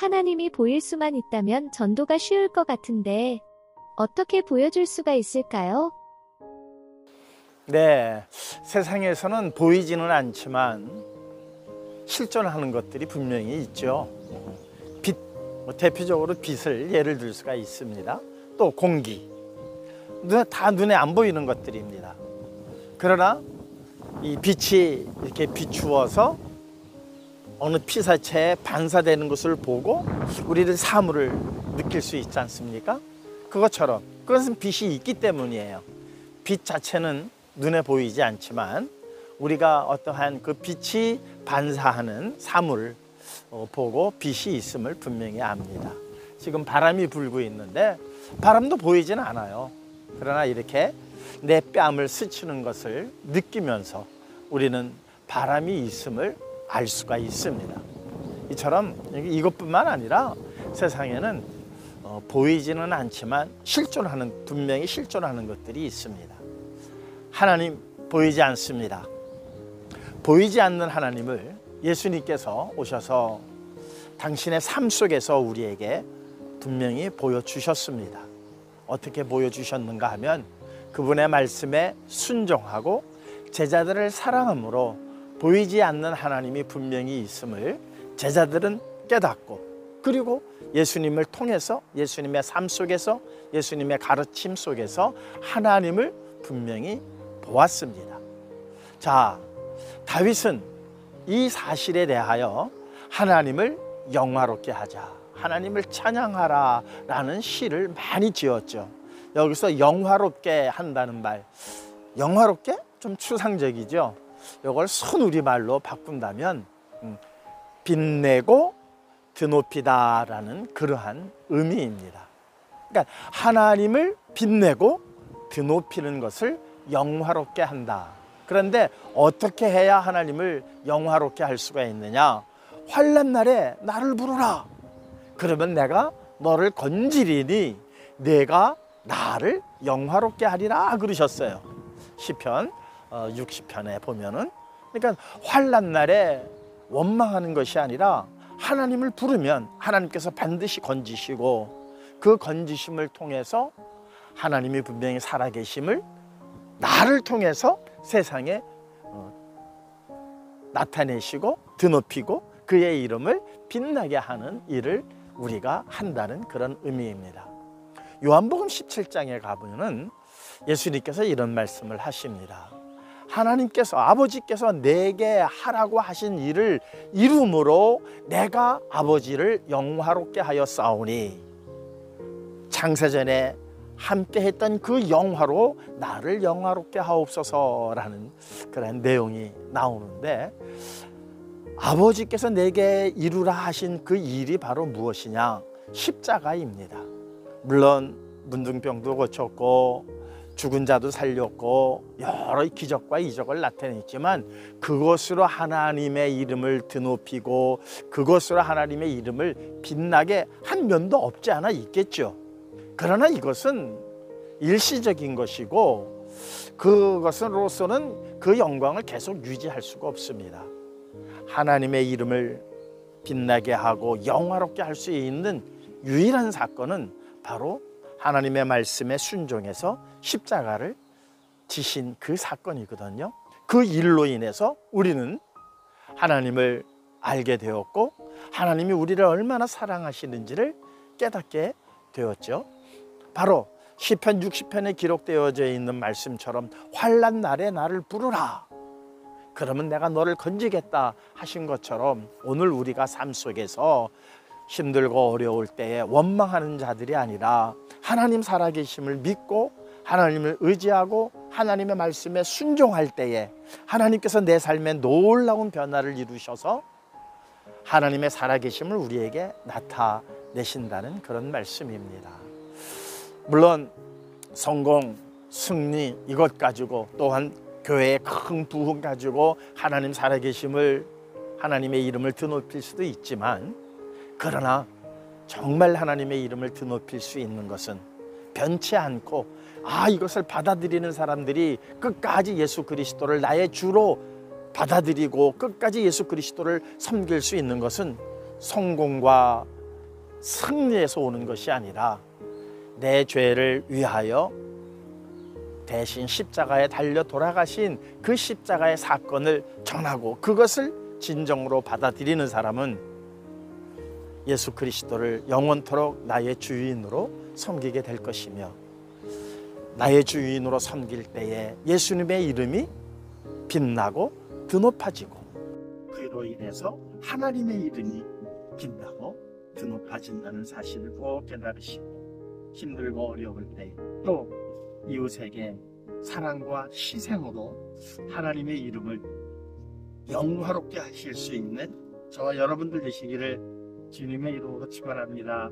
하나님이 보일 수만 있다면 전도가 쉬울 것 같은데 어떻게 보여줄 수가 있을까요? 네, 세상에서는 보이지는 않지만 실존하는 것들이 분명히 있죠. 빛, 대표적으로 빛을 예를 들 수가 있습니다. 또 공기, 다 눈에 안 보이는 것들입니다. 그러나 이 빛이 이렇게 비추어서 어느 피사체에 반사되는 것을 보고 우리들 사물을 느낄 수 있지 않습니까? 그것처럼 그것은 빛이 있기 때문이에요. 빛 자체는 눈에 보이지 않지만 우리가 어떠한 그 빛이 반사하는 사물을 보고 빛이 있음을 분명히 압니다. 지금 바람이 불고 있는데 바람도 보이지는 않아요. 그러나 이렇게 내 뺨을 스치는 것을 느끼면서 우리는 바람이 있음을 알 수가 있습니다. 이처럼 이것뿐만 아니라 세상에는 보이지는 않지만 분명히 실존하는 것들이 있습니다. 하나님 보이지 않습니다. 보이지 않는 하나님을 예수님께서 오셔서 당신의 삶 속에서 우리에게 분명히 보여주셨습니다. 어떻게 보여주셨는가 하면 그분의 말씀에 순종하고 제자들을 사랑함으로 보이지 않는 하나님이 분명히 있음을 제자들은 깨닫고, 그리고 예수님을 통해서 예수님의 삶 속에서 예수님의 가르침 속에서 하나님을 분명히 보았습니다. 자, 다윗은 이 사실에 대하여 하나님을 영화롭게 하자, 하나님을 찬양하라 라는 시를 많이 지었죠. 여기서 영화롭게 한다는 말, 영화롭게 좀 추상적이죠. 이걸 손우리말로 바꾼다면 빛내고 드높이다 라는 그러한 의미입니다. 그러니까 하나님을 빛내고 드높이는 것을 영화롭게 한다. 그런데 어떻게 해야 하나님을 영화롭게 할 수가 있느냐? 환난 날에 나를 부르라. 그러면 내가 너를 건지리니 내가 나를 영화롭게 하리라 그러셨어요. 시편 60편에 보면은. 그러니까 환난 날에 원망하는 것이 아니라 하나님을 부르면 하나님께서 반드시 건지시고, 그 건지심을 통해서 하나님이 분명히 살아계심을 나를 통해서 세상에 나타내시고 드높이고 그의 이름을 빛나게 하는 일을 우리가 한다는 그런 의미입니다. 요한복음 17장에 가보면 예수님께서 이런 말씀을 하십니다. 하나님께서, 아버지께서 내게 하라고 하신 일을 이루므로 내가 아버지를 영화롭게 하였사오니, 창세전에 함께 했던 그 영화로 나를 영화롭게 하옵소서라는 그런 내용이 나오는데, 아버지께서 내게 이루라 하신 그 일이 바로 무엇이냐? 십자가입니다. 물론 문둥병도 고쳤고 죽은 자도 살렸고 여러 기적과 이적을 나타냈지만 그것으로 하나님의 이름을 드높이고 그것으로 하나님의 이름을 빛나게 한 면도 없지 않아 있겠죠. 그러나 이것은 일시적인 것이고 그것으로서는 그 영광을 계속 유지할 수가 없습니다. 하나님의 이름을 빛나게 하고 영화롭게 할 수 있는 유일한 사건은 바로 하나님의 말씀에 순종해서 십자가를 지신 그 사건이거든요. 그 일로 인해서 우리는 하나님을 알게 되었고 하나님이 우리를 얼마나 사랑하시는지를 깨닫게 되었죠. 바로 시편 60편에 기록되어져 있는 말씀처럼 환난 날에 나를 부르라, 그러면 내가 너를 건지겠다 하신 것처럼 오늘 우리가 삶 속에서 힘들고 어려울 때에 원망하는 자들이 아니라 하나님 살아계심을 믿고 하나님을 의지하고 하나님의 말씀에 순종할 때에 하나님께서 내 삶에 놀라운 변화를 이루셔서 하나님의 살아계심을 우리에게 나타내신다는 그런 말씀입니다. 물론 성공, 승리 이것 가지고 또한 교회의 큰 부흥 가지고 하나님 살아계심을, 하나님의 이름을 드높일 수도 있지만, 그러나 정말 하나님의 이름을 드높일 수 있는 것은 변치 않고 이것을 받아들이는 사람들이 끝까지 예수 그리스도를 나의 주로 받아들이고 끝까지 예수 그리스도를 섬길 수 있는 것은 성공과 승리에서 오는 것이 아니라 내 죄를 위하여 대신 십자가에 달려 돌아가신 그 십자가의 사건을 전하고 그것을 진정으로 받아들이는 사람은 예수 그리스도를 영원토록 나의 주인으로 섬기게 될 것이며, 나의 주인으로 섬길 때에 예수님의 이름이 빛나고 드높아지고, 그로 인해서 하나님의 이름이 빛나고 드높아진다는 사실을 꼭 깨달으시고, 힘들고 어려울 때 또 이웃에게 사랑과 희생으로 하나님의 이름을 영화롭게 하실 수 있는 저와 여러분들 되시기를 주님의 이름으로 축원합니다.